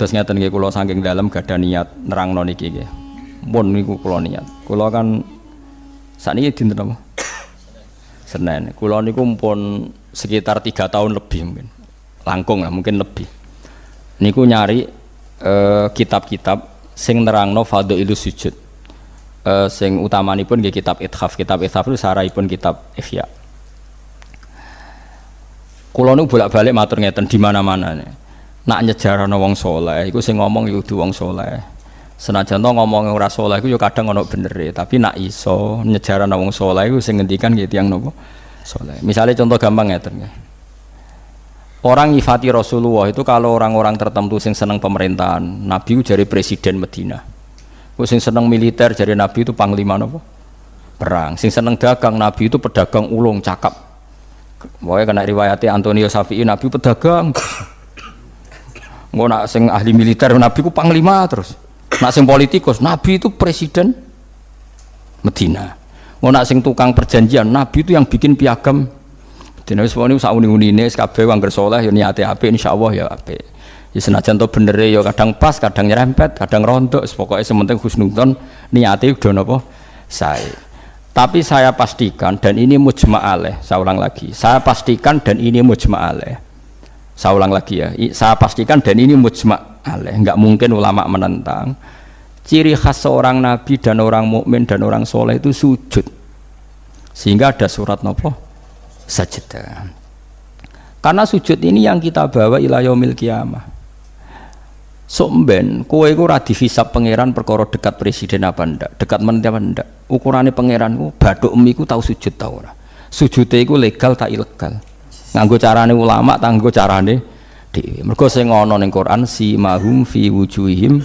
Terus ngeten nggih kula saking dalem gadah niat nerangno niki nggih. Mun niku kula niat. Kula kan sakniki dinten apa? Senin. Kula niku pun sekitar 3 tahun lebih mungkin. Langkung lah mungkin lebih. Niku nyari kitab-kitab sing nerangno fadhailus sujud. Sing utamanipun nggih kitab Ithaf. Kitab Ithaf itu sarahipun kitab Ihya. Kula niku bolak-balik matur ngeten di mana-mana. Nak nyejarahno wong saleh iku sing ngomong ya kudu wong saleh. Senajan to ngomong ora saleh iku ya kadang ana benere, tapi nak iso nyejarahno wong saleh iku sing ngendikan nggih tiyang napa saleh. Misale contoh gampang ngeten nggih. Orang nyifati Rasulullah itu kalau orang-orang tertentu sing seneng pemerintahan, Nabi itu jadi presiden Madinah. Sing seneng militer jadi Nabi itu panglima napa? Perang. Sing seneng dagang Nabi itu pedagang ulung cakap. Pokoknya kena riwayatnya Antonio Safi'i Nabi pedagang. Nggak nak sing ahli militer Nabi ku panglima terus. Nak sing politikus Nabi itu presiden Medina. Nggak nak sing tukang perjanjian Nabi itu yang bikin piagam. Dene wis woni sak uni-unine kabeh wong saleh ya niate apik insyaallah ya apik. Ya senajan to benere ya kadang pas, kadang nyerempet, kadang rontok, pokoke sementing husnudzon niate udah napa sae. Tapi saya pastikan dan ini mujma' alaih, saya ulang lagi. Saya pastikan dan ini mujma' alaih. Saya ulang lagi ya, saya pastikan dan ini mujma' alaih, enggak mungkin ulama menentang. Ciri khas seorang nabi dan orang mukmin dan orang soleh itu sujud. Sehingga ada surat nopo sajdah. Karena sujud ini yang kita bawa ila yaumil qiyamah. Somben, kowe iku ora dihisab pangeran perkara dekat presiden apa ndak, dekat menteri apa ndak. Ukurane pangeranku bathuk emiku tau sujud ta ora. Sujude iku legal tak ilegal. Nganggo carane ulama ta nganggo carane dhewe. Mergo sing ana ning Quran si mahum fi wujuhihim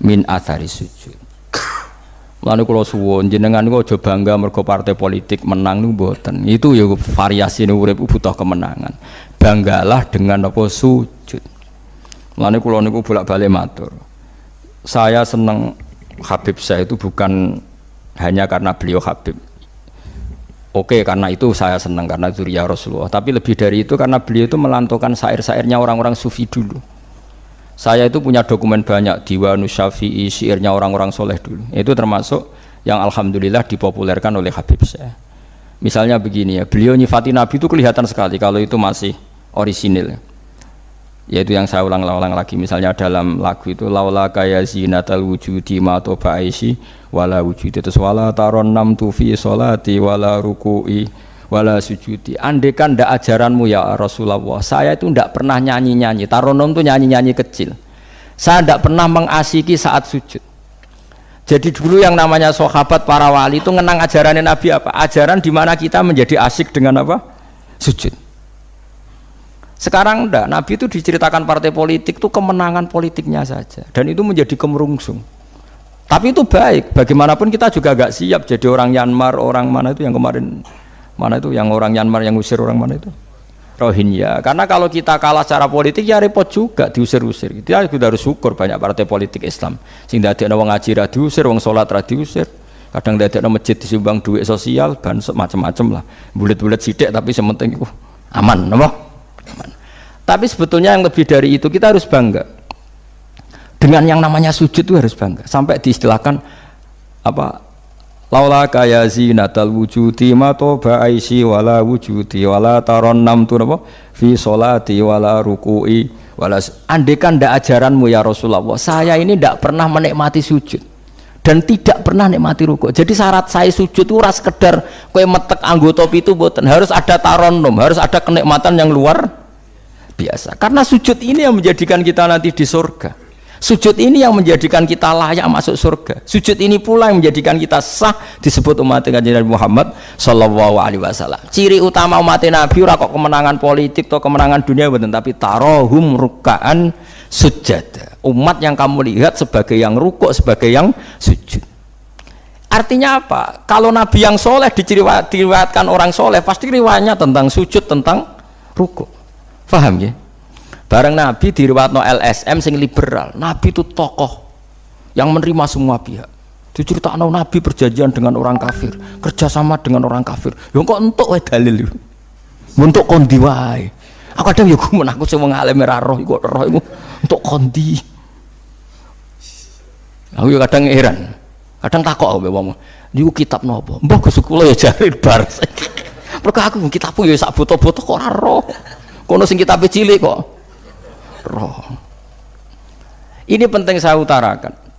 min athari sujud. Mulane kula suwun jenengan niku aja bangga mergo partai politik menang niku mboten. Itu ya variasine urip butuh kemenangan. Banggalah dengan apa sujud. Mulane kula niku bolak-balik matur. Saya seneng Habib saya itu bukan hanya karena beliau Habib. Oke, karena itu saya senang karena dzurriyyah Rasulullah. Tapi lebih dari itu karena beliau itu melantaukan syair-syairnya orang-orang sufi dulu. Saya itu punya dokumen banyak Diwanus Syafi'i, syairnya orang-orang soleh dulu. Itu termasuk yang alhamdulillah dipopulerkan oleh Habib saya. Misalnya begini ya, beliau nyifati Nabi itu kelihatan sekali kalau itu masih orisinil. Yaitu yang saya ulang-ulang lagi, misalnya dalam lagu itu laula kaya zinatal wujudi ma toba aisi wala wujudi terus wala taron nam tufi sholati wala ruku'i wala sujudi. Andekan ndak ajaranmu ya Rasulullah, saya itu ndak pernah nyanyi-nyanyi. Taronom itu nyanyi-nyanyi kecil. Saya ndak pernah mengasiki saat sujud. Jadi dulu yang namanya sahabat para wali itu ngenang ajarannya Nabi apa? Ajaran di mana kita menjadi asik dengan apa? Sujud. Sekarang enggak, Nabi itu diceritakan partai politik itu kemenangan politiknya saja dan itu menjadi kemerungsung. Tapi itu baik, bagaimanapun kita juga agak siap jadi orang Myanmar, orang mana itu yang kemarin mana itu yang orang Myanmar yang usir orang mana itu Rohingya. Karena kalau kita kalah secara politik ya repot juga diusir-usir. Kita sudah harus syukur banyak partai politik Islam. Sing dadekno wong ngaji ra diusir, wong salat ra diusir. Kadang dadekno masjid disumbang duit sosial, bansos macam-macam lah. Bulet-bulet sithik tapi sementing itu aman, napa? Tapi sebetulnya yang lebih dari itu kita harus bangga dengan yang namanya sujud itu harus bangga sampai diistilahkan apa laula kaya zinatal wujudi ma toba aisi wala wujudi wala taron nam tu apa fi sholati wala ruku'i wala andekan ndak ajaranmu ya Rasulullah saya ini ndak pernah menikmati sujud dan tidak pernah nikmati ruku. Jadi syarat saya sujud itu ora sekedar kowe metek anggota pitu mboten, harus ada taronum, harus ada kenikmatan yang luar biasa. Karena sujud ini yang menjadikan kita nanti di surga. Sujud ini yang menjadikan kita layak masuk surga. Sujud ini pula yang menjadikan kita sah disebut umat Nabi Muhammad sallallahu alaihi wasallam. Ciri utama umat Nabi ora kok kemenangan politik atau kemenangan dunia mboten, tapi tarohum ruk'an sujud. Umat yang kamu lihat sebagai yang rukuk, sebagai yang sujud. Artinya apa? Kalau Nabi yang soleh diriwayatkan orang soleh, pasti riwayatnya tentang sujud, tentang rukuk. Paham ya? Bareng Nabi diriwayatno LSM sing liberal. Nabi itu tokoh yang menerima semua pihak. Diceritakan Nabi perjanjian dengan orang kafir, kerjasama dengan orang kafir. Ya kok entuk wae dalil yo. Untuk kondi wae. Aku kadang yo gumun aku sing wong alim ora roh iku roh iku untuk kondi. Aku ya kadang heran. Kadang takok aku wong. Niku kitab napa? Mbah Gus kula ya jare bar. Mergo aku kitabku ya sak foto-foto kok ora roh. Kono sing kitabe cilik kok roh. Ini penting saya utarakan.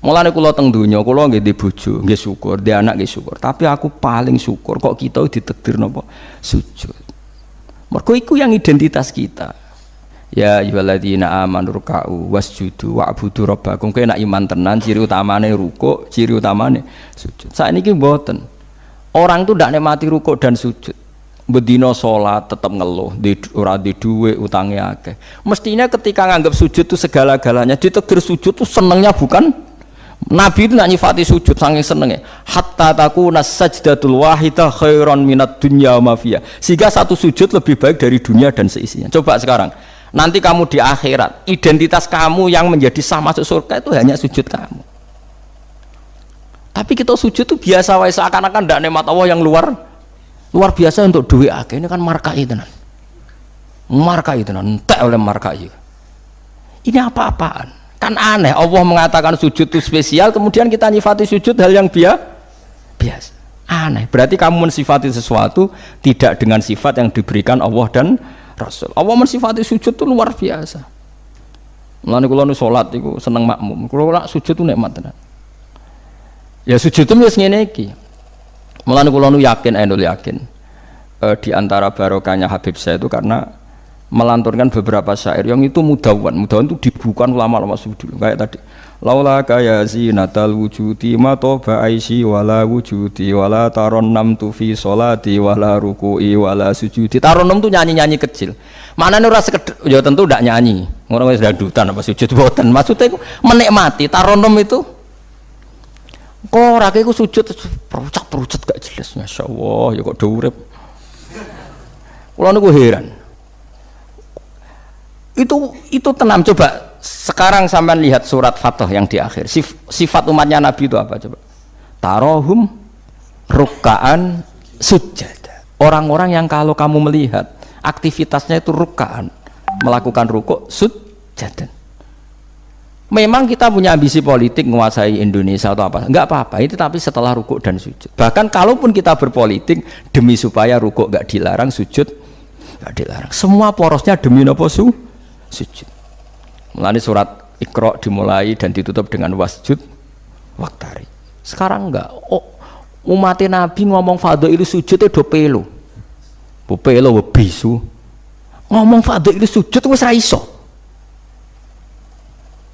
Mulane kula teng donya, kula nggih di bojo, nggih syukur, di anak nggih syukur. Tapi aku paling syukur kok kita ditakdir napa sujud. Mergo iku yang identitas kita. Ya ayyuhalladzina amanu ruk'u wasjudu wa'budu rabbakum. Kowe nek iman tenan ciri utamane rukuk, ciri utamane sujud. Saiki mboten. Orang tuh ndak nikmati rukuk dan sujud. Bedino sholat tetap ngeluh, ora di duwe utange akeh. Mestinya ketika nganggap sujud itu segala-galanya, ditakdir sujud tuh senengnya bukan Nabi itu nak nyifati sujud saking senengnya. Hatta takuna sajdatul wahidah khairan minad dunya wa ma fiha. Sehingga satu sujud lebih baik dari dunia dan seisinya. Coba sekarang, nanti kamu di akhirat, identitas kamu yang menjadi sah masuk surga itu hanya sujud kamu. Tapi kita sujud itu biasa wae seakan-akan ndak nikmat Allah yang luar biasa untuk duit akeh. Ini kan markai tenan. Markai tenan, entek oleh markai. Ini apa-apaan? Kan aneh, Allah mengatakan sujud itu spesial, kemudian kita nyifati sujud hal yang biasa. Aneh, berarti kamu mensifati sesuatu tidak dengan sifat yang diberikan Allah dan Rasul. Allah mensifati sujud itu luar biasa. Mulane kula nu salat iku seneng makmum. Kula sujud itu nikmat tenan. Ya sujud itu wis ngene iki. Mulane kula nu yakin di antara barokahnya Habib saya itu karena melanturkan beberapa syair yang itu mudawan itu dibukukan ulama-ulama dulu kayak tadi laula kaya zinatal wujudi ma toba aisi wala wujudi wala taronnam tu fi sholati wala ruku'i wala sujudi. Taronnam tuh nyanyi-nyanyi kecil, mana nih rasa ya tentu tidak nyanyi orang wis dangdutan apa sujud boten, maksudnya itu menikmati. Taronnam itu kok rakyatku sujud perucat gak jelas, masya Allah ya kok urip. Kalau niku heran itu tenang. Coba sekarang sampean lihat surat Fatah yang di akhir, sifat umatnya Nabi itu apa coba? Tarohum rukkaan sujud. Orang-orang yang kalau kamu melihat aktivitasnya itu rukkaan, melakukan rukuk sujud. Memang kita punya ambisi politik menguasai Indonesia atau apa, enggak apa-apa itu, tapi setelah rukuk dan sujud. Bahkan kalaupun kita berpolitik demi supaya rukuk enggak dilarang, sujud enggak dilarang, semua porosnya demi napa sujud. Mulane surat Iqra dimulai dan ditutup dengan wasjud waktari. Sekarang enggak. Umat Nabi ngomong fadhil sujud itu do pelo. Bu pelo bisu. Ngomong fadhil sujud wis ra iso.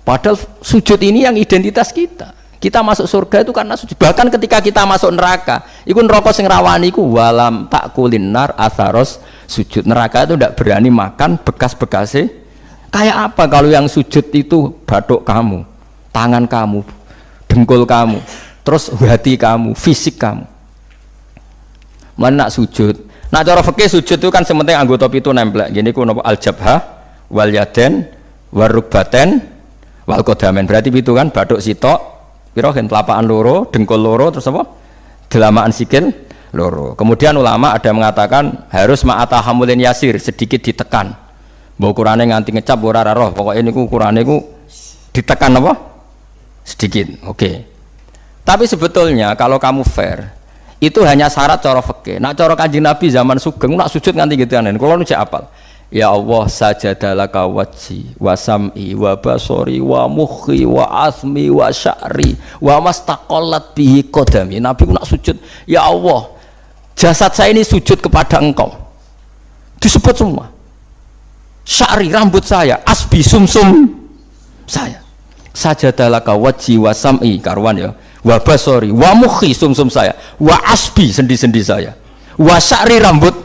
Padahal sujud ini yang identitas kita. Kita masuk surga itu karena sujud. Bahkan ketika kita masuk neraka, iku neraka sing rawani iku walam takulin nar atharos sujud. Neraka itu tidak berani makan bekas-bekasnya. Kayak apa kalau yang sujud itu batuk kamu, tangan kamu, dengkul kamu, terus hati kamu, fisik kamu. Mana nak sujud? Nah cara fikih sujud itu kan sementing anggota pitu nempel. Gini ku napa al-jabhah wal yaden warukbaten wal qadamen. Berarti pitu kan batuk sitok, pira gen telapakan loro, dengkul loro, terus apa? Delamaan sikil loro. Kemudian ulama ada mengatakan harus ma'atahamulin yasir, sedikit ditekan. Bawa ukurane nganti ngecap ora roh, pokoknya ini ukurane ku ditekan apa? Sedikit, oke. Tapi sebetulnya kalau kamu fair, itu hanya syarat cara fikih. Nak cara Kanjeng Nabi zaman Sugeng nak sujud nganti gitu anen. Kalau nu cek apal. Ya Allah sajadalaka wajhi wa sam'i wa basori wa mukhi wa asmi wa sya'ri wa mastaqallat bihi qadami. Nabi nak sujud, ya Allah, jasad saya ini sujud kepada Engkau. Disebut semua. Sya'ri rambut saya, asbi sumsum saya. Sajadalaka wajhi wa sam'i karuan ya. Wa basori wa mukhi sumsum saya, wa asbi sendi-sendi saya. Wa sya'ri rambut.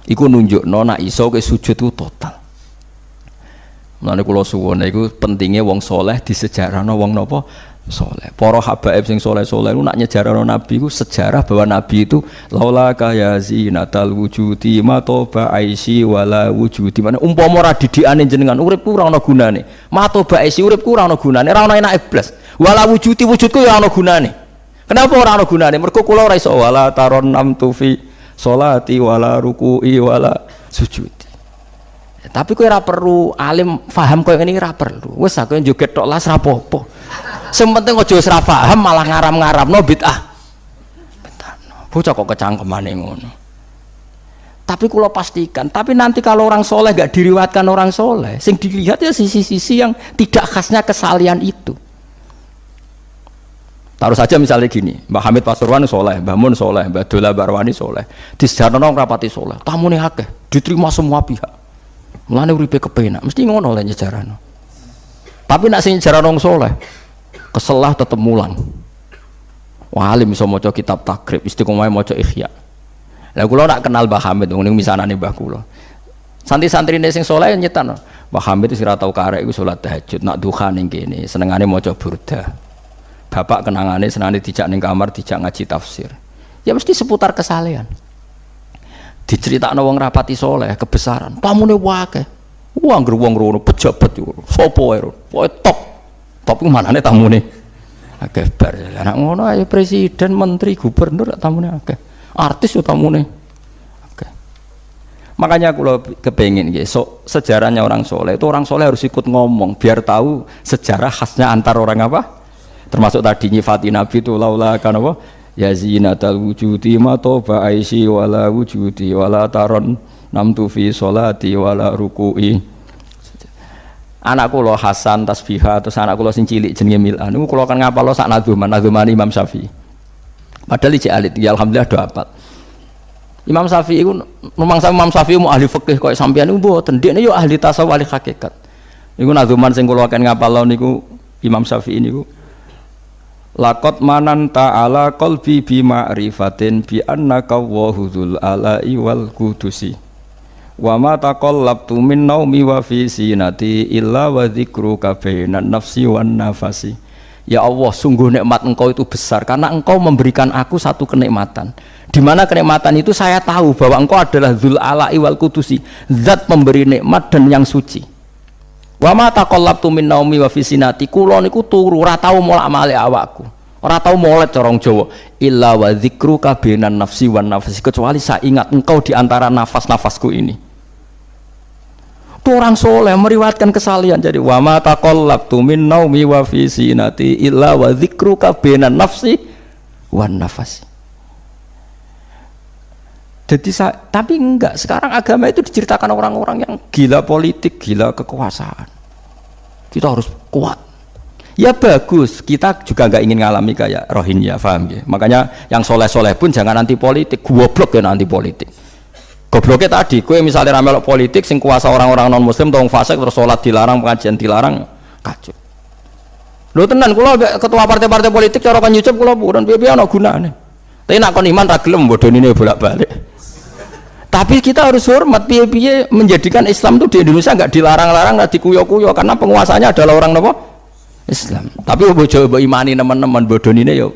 Iku nunjukno nek iso ke sujud itu total. Mulane kula suwun iku pentingnya wong soleh disejarahno wong napa soleh. Para habaib sing soleh-soleh ku nak nyejarahno Nabi ku sejarah bahwa Nabi itu laula kaya zinatal wujudi ma toba aisi wala wujudi. Mane umpama ora didikane jenengan uripku ora ana gunane. Ma toba aisi uripku ora ana gunane, ora ana enake blas. Wala wujudi wujudku ya ana gunane. Kenapa ora ana gunane? Mergo kula ora iso wala taron nam tufi sholati wala ruku'i wala sujudi. Tapi kowe ora perlu alim paham koyo ngene ora perlu. Wis aku joget tok las ra apa-apa. Sing penting aja wis ra paham malah ngaram-ngaramno bid'ah. Bocah kok kecangkemane ngono. Tapi kula pastikan, tapi nanti kalau orang soleh gak diriwayatkan orang soleh, sing dilihat ya sisi-sisi yang tidak khasnya kesalian itu. Taruh saja misalnya gini, Mbah Hamid Pasuruan soleh, Mbah Mun soleh, Mbah Dola Barwani soleh, di sejarah rapati soleh, tamu nih akeh, diterima semua pihak. Mulane uripe kepenak, mesti ngono lah nyejarano. Tapi nak sing nyejarano soleh, keselah tetep mulang. Wah, alim iso maca kitab takrib, istiqomah maca ihya. Lah kula nak kenal Mbah Hamid ning misanane Mbah kula. Santri-santrine sing saleh nyetan. Mbah Hamid wis ora tau karek iku salat tahajud, nak duha ning kene, senengane maca burda. Bapak kenangane senengane dijak ning kamar, dijak ngaji tafsir. Ya mesti seputar kesalehan. Diceritakno wong rapati saleh kebesaran, tamune akeh. Wong rono pejabat yo. Sopo wae ro. Pokoke top. Top ku manane tamune akeh bar. Lah nek ngono ae presiden, menteri, gubernur tamune akeh. Artis utamune. Oke. Makanya kalau kepengen so, sejarahnya orang soleh itu orang soleh harus ikut ngomong biar tahu sejarah khasnya antar orang apa. Termasuk tadi nyifati Nabi itu laula kan apa? Ya zinatal wujudi ma toba aisi wala wujudi wala taron namtu fi sholati wala ruku'i. Anak kula Hasan tasbihah terus anak kula sing cilik jenenge Milan niku kula kan ngapalo sak nadzuman Imam Syafi'i. Padahal ijek alit, ya alhamdulillah do apal. Imam Syafi'i iku rumangsa Imam Syafi'i mu ahli fikih koyo sampeyan niku mboten, dekne yo ahli tasawuf ahli hakikat. Niku nadzuman sing kula akan ngapalo niku Imam Syafi'i niku. Laqad mananta ala qalbi bi ma'rifatin bi annaka wahudul ala'i wal qudusi. Wa ma taqallabtu min naumi wa fi sinati illa wa dzikruka bainan nafsi wan nafasi. Ya Allah, sungguh nikmat engkau itu besar karena engkau memberikan aku satu kenikmatan. Di mana kenikmatan itu saya tahu bahwa engkau adalah Dzul Ala'i wal Qudusi, zat pemberi nikmat dan yang suci. Wa ma taqallabtu min naumi wa fi sinati, kula niku turu ora tau molak-malik awakku. Ora tau molet corong Jawa. Illa wa dzikruka bainan nafsi wan nafsi, kecuali saya ingat engkau di antara nafas-nafasku ini. Orang soleh meriwayatkan kesalian jadi wa ma taqallabtu min naumi wa fi sinati illa wa dzikruka bainan nafsi wan nafasi. Jadi tapi enggak, sekarang agama itu diceritakan orang-orang yang gila politik, gila kekuasaan. Kita harus kuat. Ya bagus, kita juga enggak ingin ngalami kayak Rohingya, paham ya? Makanya yang soleh-soleh pun jangan anti politik, goblok ya anti politik. Gobloknya tadi, kue misalnya ramelok politik, sing kuasa orang-orang non muslim, tolong fasik terus sholat dilarang, pengajian dilarang, kacau. Lo tenan, kalau ketua partai-partai politik cara kan nyucup kalau bukan biar no gunanya. Tapi nak kon iman ragilem bodoh ini bolak-balik. Tapi kita harus hormat, piye-piye menjadikan Islam itu di Indonesia nggak dilarang-larang, nggak dikuyo-kuyo karena penguasanya adalah orang nopo Islam. Tapi bojo imani teman-teman bodoh ini yo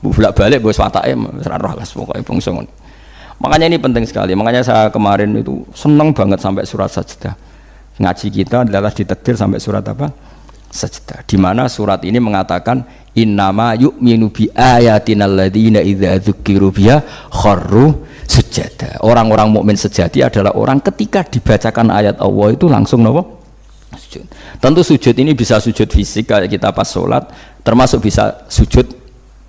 bolak-balik bos watake serah las pokoknya bangsa. Makanya ini penting sekali. Makanya saya kemarin itu senang banget sampai surat Sajdah. Ngaji kita adalah ditakdir sampai surat apa? Sajdah. Di mana surat ini mengatakan innama yu'minu bi ayatinal ladzina idza dzukiru biha kharru sujada. Orang-orang mukmin sejati adalah orang ketika dibacakan ayat Allah itu langsung nopo? Sujud. Tentu sujud ini bisa sujud fisik kayak kita pas sholat, termasuk bisa sujud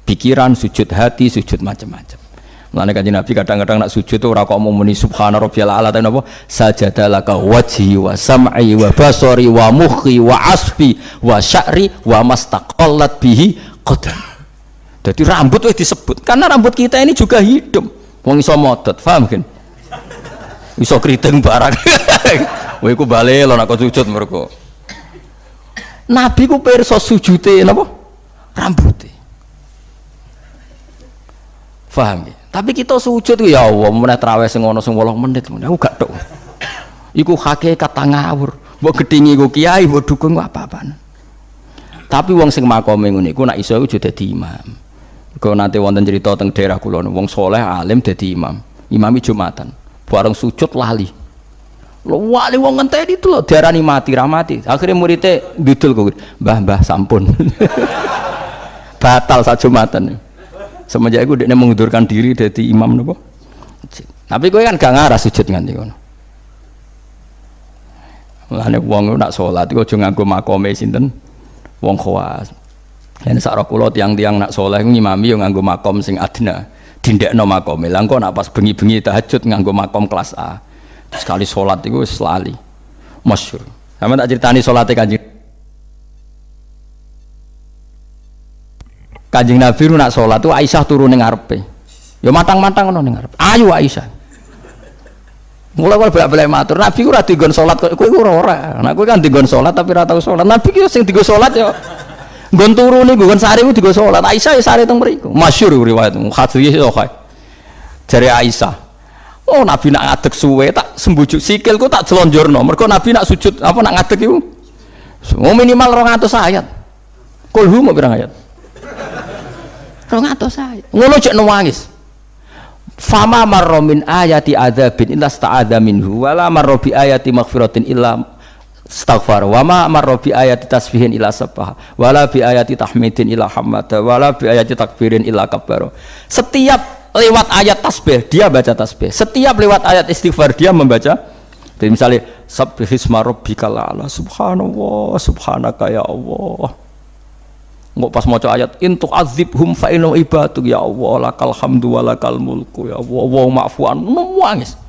pikiran, sujud hati, sujud macam-macam. Mulane kanjeng Nabi kadang-kadang nak sujud ora kok mau muni subhana rabbiyal a'la tapi napa sajadalaka wajhi wa sam'i wa basari wa mukhi wa asbi wa sya'ri wa mastaqallat bihi qadam. Jadi rambut wis disebut karena rambut kita ini juga hidup. Wong iso modot, paham kan? Iso kriting barang. Kowe iku bali lho nek sujud mergo. Nabi ku pirsa sujude napa? Rambuté. Paham ya? Tapi kita sujud ya Allah, meneh traweh sing ana sing 8 menit, aku gak tok. Iku hakikat ngawur. Mbok gedhingi iku kiai, mbok dukung apa-apaan. Tapi wong sing makome ngene iku nek iso iku dadi imam. Kok nanti wonten cerita teng daerah kula wong saleh alim dadi imam. Imami Jumatan. Bareng sujud lali. Lho wali wong ngenteni itu lho diarani mati ra mati. Akhire muridé ndudul kok, "Mbah, sampun." Batal sak Jumatan. Semenjak itu dia mengundurkan diri dari imam nopo. Tapi gue kan gak ngarah sujud nganti kono. Mulane wong nak salat iku aja nganggo makome sinten wong khawas. Yen sak kula tiang-tiang nak saleh ngimami yo nganggo makom sing adna. Dindekno makome. Lah engko nak pas bengi-bengi tahajud nganggo makom kelas A. Sekali salat iku wis lali. Masyhur. Sama tak critani salate Kanjeng Nabi nak salat tuh Aisyah turu ning ngarepe. Ya matang-matang ngono ning ngarepe. Ayo Aisyah. Mulai bolak-balik matur, Nabi ku ora digon salat kowe ku ora. Nek kowe kan digon salat tapi ora tau salat. Nabi ki sing digo salat ya nggon turu niku nggon sare ku digo salat. Aisyah ya sare teng mriku. Masyhur riwayat hadis iso kae. Jare Aisyah, oh Nabi nak ngadeg suwe tak sembujuk sikilku tak jelonjorno. Mergo Nabi nak sujud apa nak ngadeg iku minimal 200 ayat. Kulhu mau pirang ayat? 200 ayat. Ngono cek nangis. Fama marra min ayati adzabin illa sta'adza minhu wala marra bi ayati maghfiratin illa istaghfar wa ma marra bi ayati tasbihin illa sabbaha wala bi ayati tahmidin illa hamada wala bi ayati takbirin illa kabbara. Setiap lewat ayat tasbih dia baca tasbih, setiap lewat ayat istighfar dia membaca. Jadi misalnya subbihisma rabbikal a'la, subhanallah subhanaka ya Allah. Nggak pas maca ayat intuk azibhum fa inna ibaduk ya Allah lakal hamdu wa lakal mulku ya Allah wa ma'fuan nangis.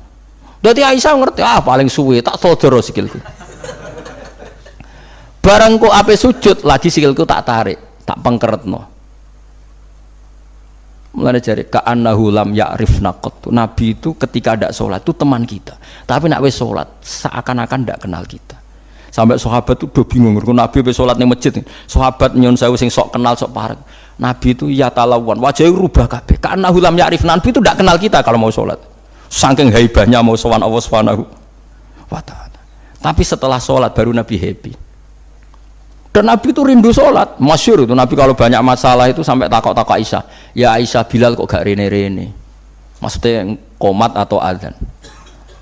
Dadi Aisyah ngerti paling suwe tak sodoro sikilku. Barang kok ape sujud lagi sikilku tak tarik, tak pengkeretno. Mulane jare ka'annahu lam ya'rifna qattu. Nabi itu ketika ndak salat itu teman kita. Tapi nek wis salat seakan-akan ndak kenal kita. Sampai sahabat itu udah bingung, Nabi be salat ning masjid. Sahabat nyun sewu sing sok kenal sok parek. Nabi itu ya talawan, wajahnya rubah kabeh. Karena hulam ya'rif, Nabi itu tidak kenal kita kalau mau salat. Saking haibahnya mau sowan Allah Subhanahu wa taala. Tapi setelah salat baru Nabi happy. Dan Nabi itu rindu salat. Masyhur itu Nabi kalau banyak masalah itu sampai takok-takok Aisyah. Ya Aisyah, Bilal kok gak rene-rene. Maksudnya qomat atau adzan.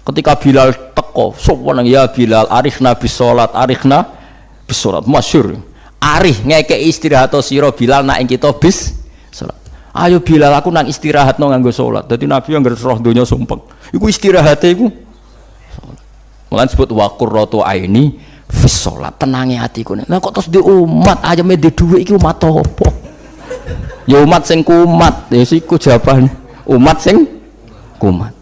Ketika Bilal teko, sopan ya Bilal, arifna bis salat, arifna bis salat. Masyhur. Arif ngekek istirahat sira Bilal nak kita bis salat. Ayo Bilal aku nang istirahat no nganggo salat. Dadi Nabi yang roh donya sumpek. Iku istirahate iku salat. Mulane disebut wa qurratu aini fis salat. Tenange atiku. Lah kok terus di umat ayame di dhuwit iki umat apa? Ya umat sing kumat. Ya siku jawabane. Umat sing kumat.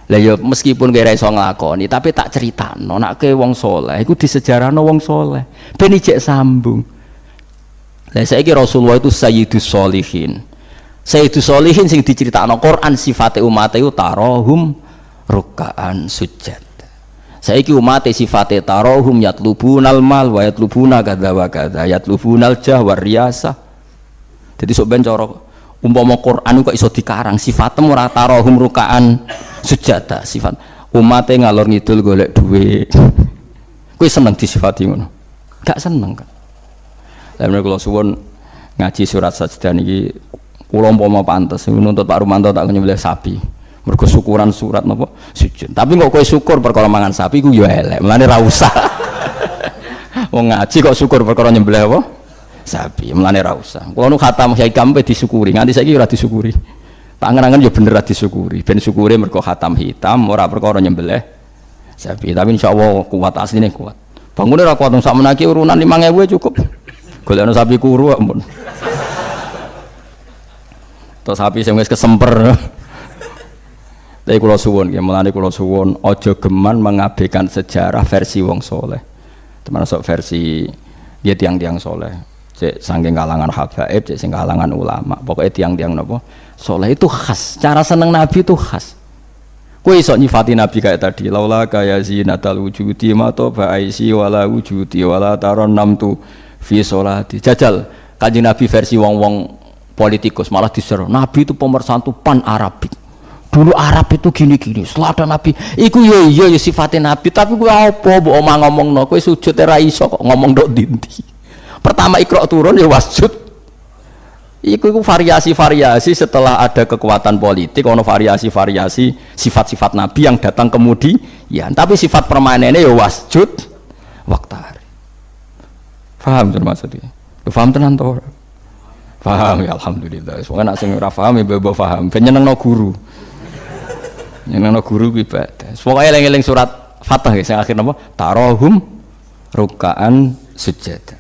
Lah ya meskipun kira iso nglakoni tapi tak critakno nek ke wong saleh iku disejarahno wong saleh ben ijek sambung. Lah saiki Rasulullah itu sayyidus sholihin. Sayyidus sholihin sing diceritakno Quran sifate umat iku tarahum ruk'an sujud. Saiki umat sifate tarahum yatlubunal mal wa yatlubuna kadza wa kadza yatlubunal jah wa riyasah. Dadi sok ben cara umpama Quran kok iso dikarang sifatem ora tarahum ruk'an sujada sifat umate ngalor ngidul golek duit. Kowe seneng disifati ngono? Gak seneng kan. Lah menawa kula suwun ngaji surat sajdah niki kula umpama pantes nuntut Pak Rumanto tak nyembelih sapi. Mergo syukuran surat napa sujud. Tapi kok kowe syukur perkara mangan sapi ku ya elek. Mulane ra usah. Wong ngaji kok syukur perkara nyembelih apa? Sapi. Mulane ra usah. Kula nu khatam hikam pe disyukuri. Nganti saiki ora disyukuri. Pangeran ya bener disyukuri, ben syukure mergo khatam hitam ora perkara nyembelih sapi. Tapi insyaallah kuat asline kuat. Bangune ora kuat sak menaki urunan 5.000 cukup. Golekno sapi kuru ampun. Terus sapi sing wis kesemper. Tapi kula suwun nggih, mulane kula suwun aja geman mengabaikan sejarah versi wong saleh. Termasuk versi dia tiang-tiang saleh. Cek saking kalangan habaib, cek sing kalangan ulama. Pokoknya tiang-tiang napa saleh itu khas. Cara seneng Nabi itu khas. Kowe iso nyifati Nabi kayak tadi, laula kaya zinatal wujudi ma toba aisi wala wujudi wala taron namtu fi sholati. Jajal Kanjeng Nabi versi wong-wong politikus malah diseru. Nabi itu pemersatu pan Arabik. Dulu Arab itu gini-gini. Setelah ada Nabi, iku yo iya ya sifatnya Nabi, tapi kowe apa mbok omah ngomongno, kowe sujud ora iso kok ngomong ndok dinti. Pertama Iqra turun ya wasjud. Iku variasi-variasi setelah ada kekuatan politik, ono variasi-variasi sifat-sifat Nabi yang datang kemudian. Tapi sifat permanennya ya wasjud waktari. Paham tuh maksudnya? Lu paham tenan toh? Paham ya alhamdulillah. Soalnya nak sing ora paham ya bebo paham. Ben nyenengno guru. Nyenengno guru ku ibadah. Pokoke eling-eling surat Fatah ya, yang akhir apa? Tarohum rukaan sujud.